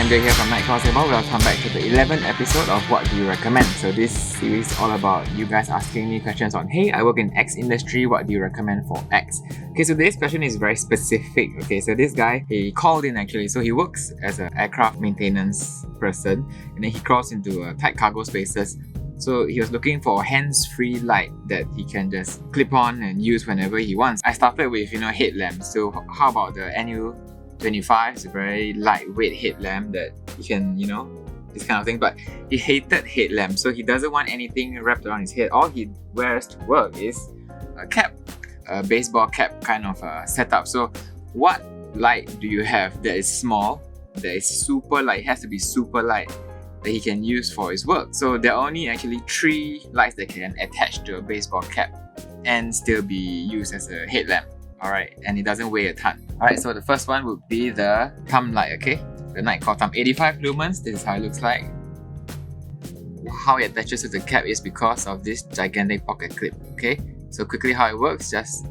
Andrea here from Nightcap Tip. Welcome back to the 11th episode of What Do You Recommend? So this series is all about you guys asking me questions on, hey, I work in X industry, what do you recommend for X? Okay, so today's question is very specific. Okay, so this guy, he called in actually. So he works as an aircraft maintenance person, and then he crawls into tight cargo spaces. So he was looking for a hands-free light that he can just clip on and use whenever he wants. I started with, headlamps. So how about the NU25? It's a very lightweight headlamp that you can, this kind of thing. But he hated headlamps, so he doesn't want anything wrapped around his head. All he wears to work is a cap, a baseball cap kind of setup. So what light do you have that is small, that is super light, it has to be super light, that he can use for his work? So there are only actually 3 lights that can attach to a baseball cap and still be used as a headlamp. Alright, and it doesn't weigh a ton. Alright, so the first one would be the thumb light, okay? The Nightcap Thumb, 85 lumens, this is how it looks like. How it attaches to the cap is because of this gigantic pocket clip, okay? So quickly how it works, just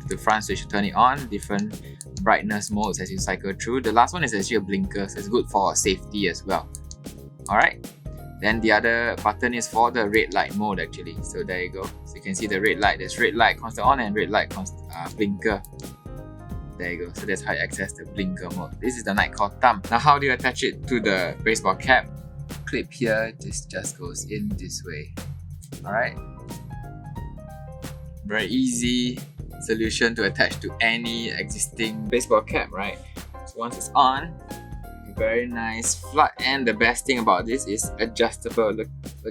the front switch to turn it on, different brightness modes as you cycle through. The last one is actually a blinker, so it's good for safety as well. Alright, then the other button is for the red light mode actually. So there you go. So you can see the red light. There's red light constant on and red light blinker. There you go. So that's how you access the blinker mode. This is the Nightcap Thumb. Now how do you attach it to the baseball cap? Clip here. This just goes in this way. Alright. Very easy solution to attach to any existing baseball cap, right? So once it's on, very nice flat, and the best thing about this is adjustable. Look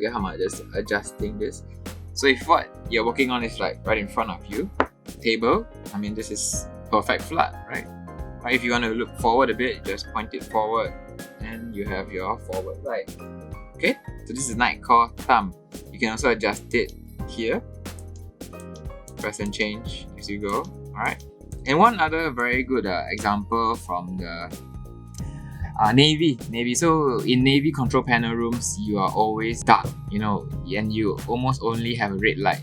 at how much just adjusting this. So if what you're working on is like right in front of you, table, this is perfect flat, right? Or if you want to look forward a bit, just point it forward and you have your forward light. Okay, so this is Nightcap Thumb. You can also adjust it here, press and change as you go. Alright, and one other very good example from the Navy. So in Navy control panel rooms, you are always dark, and you almost only have a red light.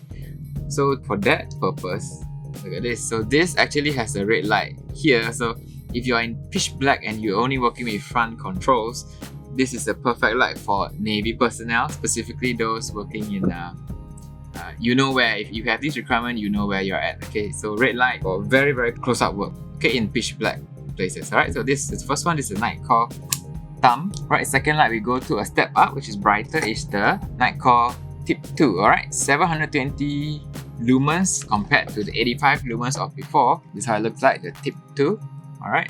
So for that purpose, look at this. So this actually has a red light here. So if you're in pitch black and you're only working with front controls, this is a perfect light for Navy personnel, specifically those working in where, if you have this requirement, you know where you're at. Okay, so red light for very, very close-up work, okay, in pitch black places. Alright, so this is the first one. This is Nightcap Thumb. Right, second light we go to a step up, which is brighter, is the Nightcap Tip 2. Alright, 720 lumens compared to the 85 lumens of before. This is how it looks like, the Tip 2. Alright,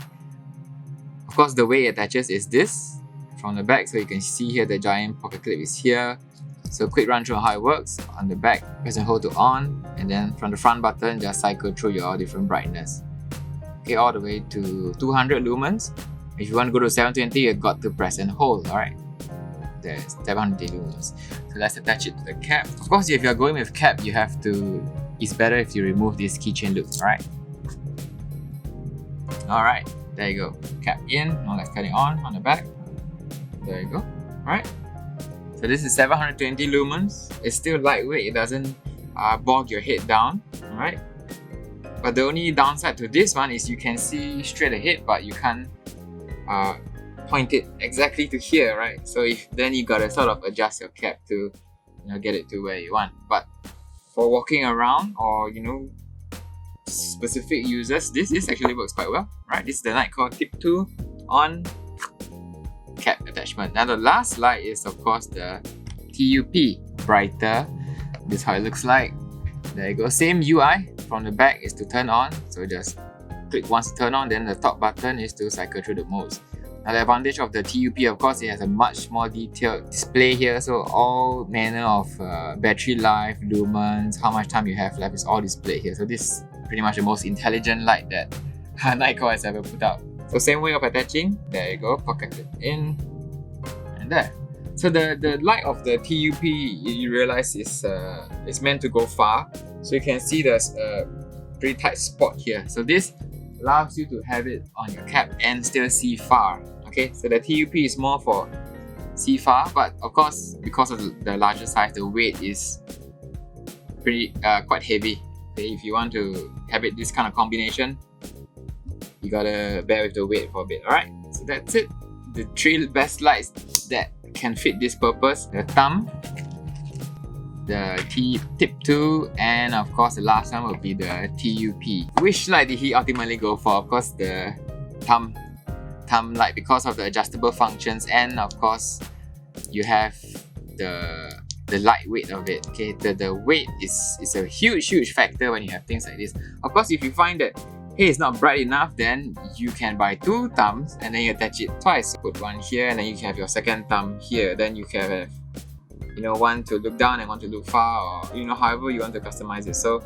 of course the way it attaches is this from the back. So you can see here the giant pocket clip is here. So quick run through how it works. On the back, press and hold to on, and then from the front button, just cycle through your different brightness. Okay, all the way to 200 lumens. If you want to go to 720, you've got to press and hold. Alright, there's 720 lumens. So let's attach it to the cap. Of course, if you're going with cap, it's better if you remove this keychain loop. Alright, there you go. Cap in. Now let's turn it on the back. There you go. Alright, so this is 720 lumens. It's still lightweight. It doesn't bog your head down. Alright, but the only downside to this one is you can see straight ahead, but you can't point it exactly to here, right? So then you gotta sort of adjust your cap to get it to where you want. But for walking around or specific users, this actually works quite well, right? This is the Nightcap Tip 2 on cap attachment. Now the last light is of course the TUP, brighter. This is how it looks like. There you go. Same UI. From the back is to turn on, so just click once to turn on, then the top button is to cycle through the modes. Now the advantage of the TUP, of course, it has a much more detailed display here, so all manner of battery life, lumens, how much time you have left is all displayed here. So this is pretty much the most intelligent light that Nightcap has ever put out. So same way of attaching, there you go, pocket it in and there. So the light of the TUP, you realize is meant to go far. So you can see there's a pretty tight spot here. So this allows you to have it on your cap and still see far. Okay, so the TUP is more for see far, but of course because of the larger size, the weight is pretty quite heavy. Okay, if you want to have it this kind of combination, you gotta bear with the weight for a bit. Alright, so that's it. the 3 best lights that can fit this purpose: the thumb, the tip 2, and of course the last one will be the TUP. Which light did he ultimately go for? Of course the thumb light, because of the adjustable functions, and of course you have the lightweight of it. Okay, the weight is a huge factor when you have things like this. Of course, if you find that hey, it's not bright enough, then you can buy 2 thumbs and then you attach it twice. Put one here and then you can have your second thumb here. Then you can have, you know, one to look down and one to look far, or you know, however you want to customize it. So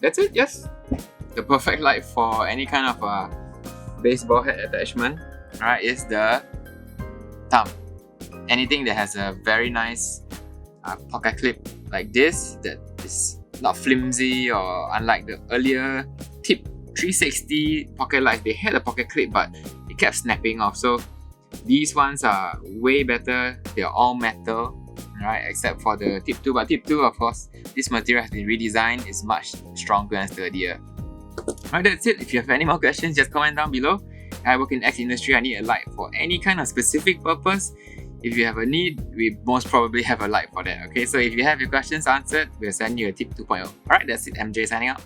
that's it. Yes, the perfect light for any kind of baseball head attachment, right, is the thumb. Anything that has a very nice pocket clip like this, that is not flimsy, or unlike the earlier Tip 360 pocket lights, they had a pocket clip but it kept snapping off. So these ones are way better. They're all metal, right, except for the Tip 2. But Tip 2, of course, this material has been redesigned, it's much stronger and sturdier. Alright, that's it. If you have any more questions, just comment down below. I work in the X industry, I need a light for any kind of specific purpose. If you have a need, we most probably have a light for that. Okay, so if you have your questions answered, we'll send you a Tip 2.0. Alright, that's it. MJ signing out.